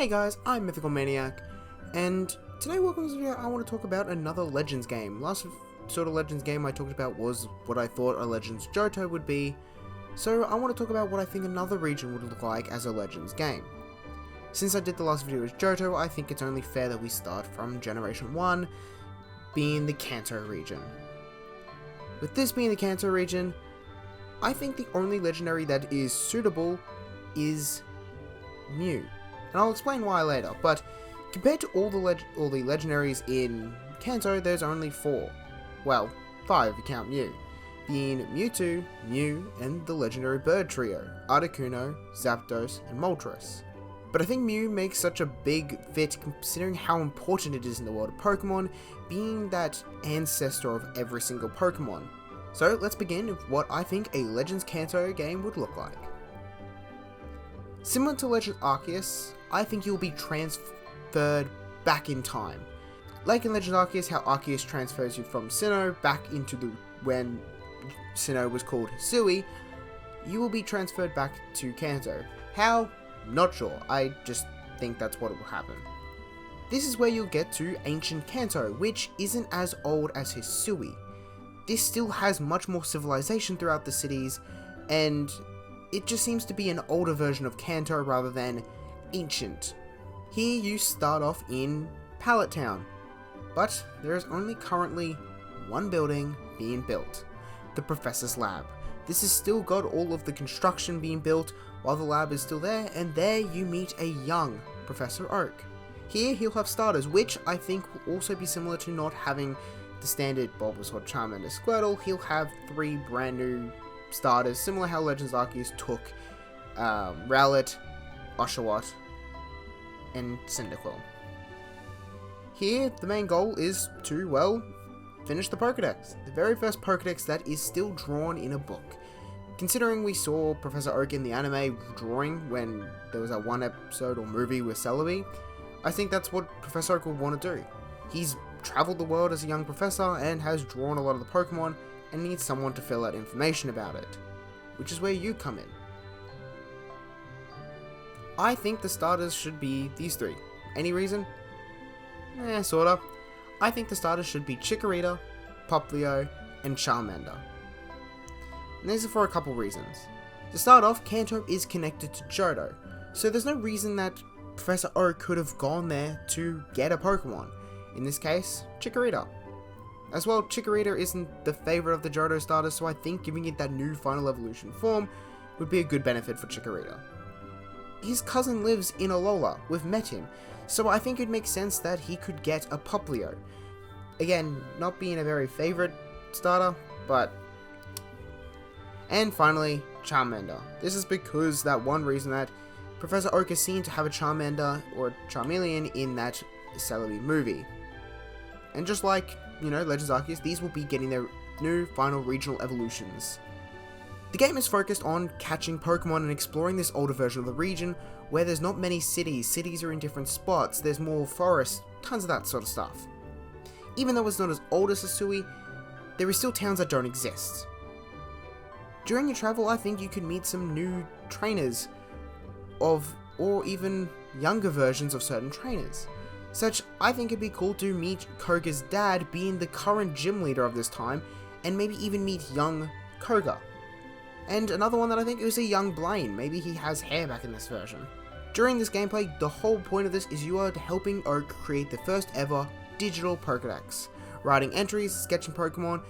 Hey guys, I'm Mythical Maniac, and today welcome to this video. I want to talk about another Legends game. Last sort of Legends game I talked about was what I thought a Legends Johto would be, so I want to talk about what I think another region would look like as a Legends game. Since I did the last video as Johto, I think it's only fair that we start from Generation 1, being the Kanto region. With this being the Kanto region, I think the only legendary that is suitable is Mew. And I'll explain why later, but compared to all the legendaries in Kanto, there's only 4. Well, 5 if you count Mew. Being Mewtwo, Mew, and the legendary bird trio, Articuno, Zapdos, and Moltres. But I think Mew makes such a big fit considering how important it is in the world of Pokemon, being that ancestor of every single Pokemon. So let's begin with what I think a Legends Kanto game would look like. Similar to Legends Arceus, I think you'll be transferred back in time. Like in Legends Arceus, how Arceus transfers you from Sinnoh back into when Sinnoh was called Hisui, you will be transferred back to Kanto. How? Not sure, I just think that's what will happen. This is where you'll get to Ancient Kanto, which isn't as old as Hisui. This still has much more civilization throughout the cities, and it just seems to be an older version of Kanto rather than ancient. Here you start off in Pallet Town, but there is only currently one building being built, the Professor's Lab. This has still got all of the construction being built while the lab is still there, and there you meet a young Professor Oak. Here he'll have starters, which I think will also be similar to not having the standard Bulbasaur, Charmander, Squirtle. He'll have 3 brand new starters, similar how Legends Arceus took Rowlet, Oshawott, and Cyndaquil. Here, the main goal is to, well, finish the Pokedex. The very first Pokedex that is still drawn in a book. Considering we saw Professor Oak in the anime drawing when there was that one episode or movie with Celebi, I think that's what Professor Oak will want to do. He's traveled the world as a young professor and has drawn a lot of the Pokemon and needs someone to fill out information about it, which is where you come in. I think the starters should be these 3. Any reason? Sorta. I think the starters should be Chikorita, Popplio, and Charmander. And these are for a couple reasons. To start off, Kanto is connected to Johto, so there's no reason that Professor Oak could have gone there to get a Pokemon. In this case, Chikorita. As well, Chikorita isn't the favourite of the Johto starters, so I think giving it that new final evolution form would be a good benefit for Chikorita. His cousin lives in Alola, we've met him, so I think it makes sense that he could get a Popplio. Again, not being a very favourite starter, but... And finally, Charmander. This is because that one reason that Professor Oak is seen to have a Charmander or a Charmeleon in that Celebi movie. And just like, Legends Arceus, these will be getting their new final regional evolutions. The game is focused on catching Pokemon and exploring this older version of the region where there's not many cities. Cities are in different spots, there's more forests, tons of that sort of stuff. Even though it's not as old as Hisui, there are still towns that don't exist. During your travel, I think you could meet some new trainers or even younger versions of certain trainers. I think it'd be cool to meet Koga's dad being the current gym leader of this time, and maybe even meet young Koga. And another one that I think is a young Blaine, maybe he has hair back in this version. During this gameplay, the whole point of this is you are helping Oak create the first ever digital Pokedex, writing entries, sketching Pokemon,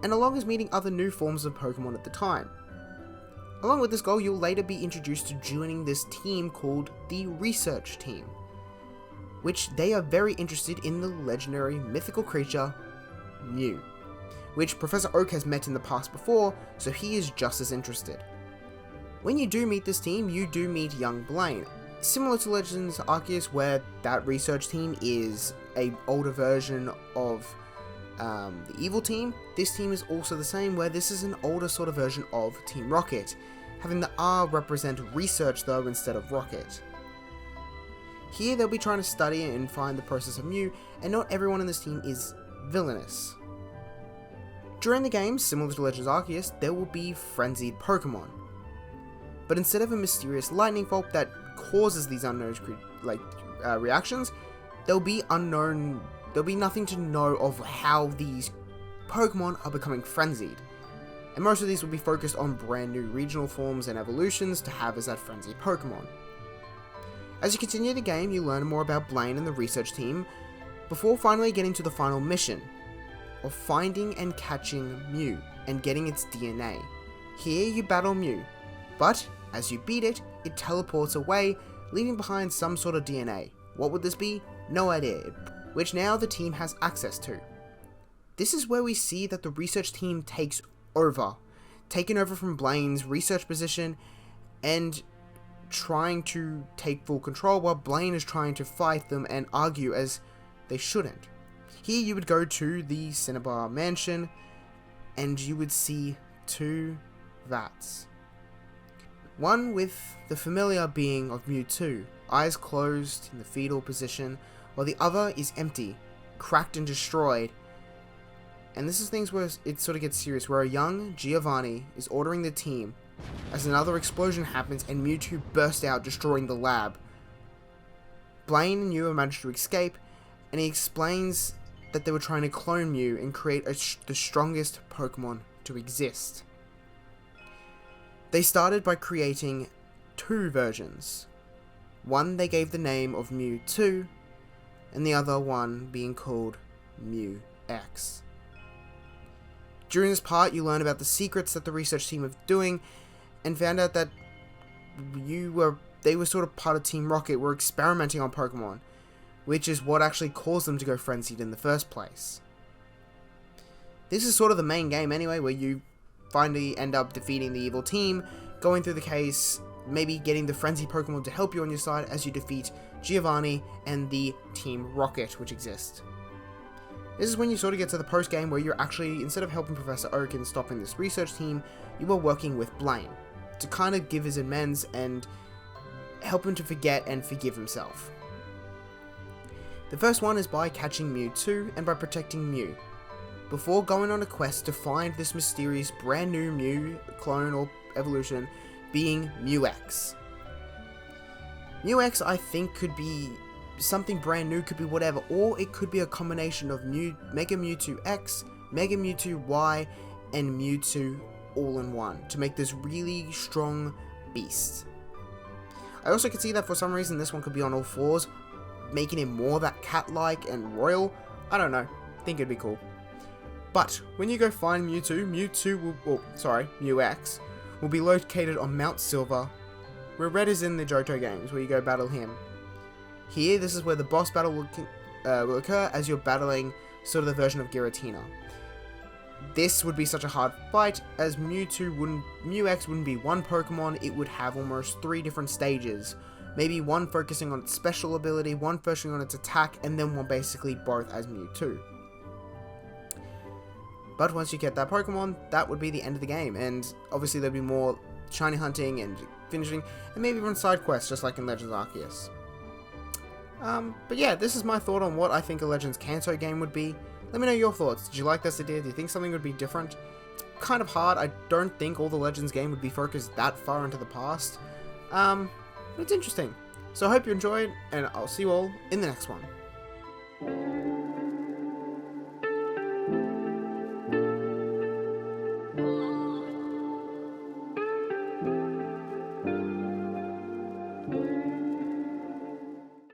and along as meeting other new forms of Pokemon at the time. Along with this goal, you'll later be introduced to joining this team called the Research Team, which they are very interested in the legendary mythical creature, Mew, which Professor Oak has met in the past before, so he is just as interested. When you do meet this team, you do meet young Blaine. Similar to Legends Arceus, where that research team is an older version of the evil team, this team is also the same, where this is an older sort of version of Team Rocket, having the R represent research though instead of rocket. Here they'll be trying to study and find the process of Mew, and not everyone in this team is villainous. During the game, similar to Legends Arceus, there will be frenzied Pokemon. But instead of a mysterious lightning bolt that causes these unknown reactions, there'll be nothing to know of how these Pokemon are becoming frenzied. And most of these will be focused on brand new regional forms and evolutions to have as that frenzied Pokemon. As you continue the game, you learn more about Blaine and the research team, before finally getting to the final mission of finding and catching Mew and getting its DNA. Here you battle Mew, but as you beat it, it teleports away, leaving behind some sort of DNA. What would this be? No idea, which now the team has access to. This is where we see that the research team takes over, taking over from Blaine's research position and trying to take full control, while Blaine is trying to fight them and argue as they shouldn't. Here you would go to the Cinnabar mansion and you would see two vats. One with the familiar being of Mewtwo, eyes closed in the fetal position, while the other is empty, cracked and destroyed. And this is things where it sort of gets serious, where a young Giovanni is ordering the team as another explosion happens and Mewtwo bursts out, destroying the lab. Blaine and Mew managed to escape, and he explains that they were trying to clone Mew and create the strongest Pokemon to exist. They started by creating two versions. One they gave the name of Mewtwo, and the other one being called Mew X. During this part, you learn about the secrets that the research team were doing, and found out that they were sort of part of Team Rocket, were experimenting on Pokemon, which is what actually caused them to go frenzied in the first place. This is sort of the main game anyway, where you finally end up defeating the evil team, going through the case, maybe getting the frenzy Pokemon to help you on your side as you defeat Giovanni and the Team Rocket which exist. This is when you sort of get to the post game, where you're actually, instead of helping Professor Oak in stopping this research team, you are working with Blaine to kind of give his amends and help him to forget and forgive himself. The first one is by catching Mewtwo and by protecting Mew, before going on a quest to find this mysterious brand new Mew clone or evolution, being Mew X. Mew X, I think, could be something brand new, could be whatever, or it could be a combination of Mega Mewtwo X, Mega Mewtwo Y, and Mewtwo all in one to make this really strong beast. I also could see that for some reason this one could be on all fours, making him more that cat-like and royal. I don't know, think it'd be cool. But when you go find Mewtwo, Mew X will be located on Mount Silver, where Red is in the Johto games, where you go battle him. Here, this is where the boss battle will occur, as you're battling sort of the version of Giratina. This would be such a hard fight, as Mew X wouldn't be one Pokemon, it would have almost 3 different stages. Maybe one focusing on its special ability, one focusing on its attack, and then one basically both as Mewtwo. But once you get that Pokemon, that would be the end of the game, and obviously there'd be more shiny hunting and finishing, and maybe even side quests, just like in Legends Arceus. But yeah, this is my thought on what I think a Legends Kanto game would be. Let me know your thoughts. Did you like this idea? Do you think something would be different? It's kind of hard. I don't think all the Legends game would be focused that far into the past. But it's interesting. So I hope you enjoyed, and I'll see you all in the next one.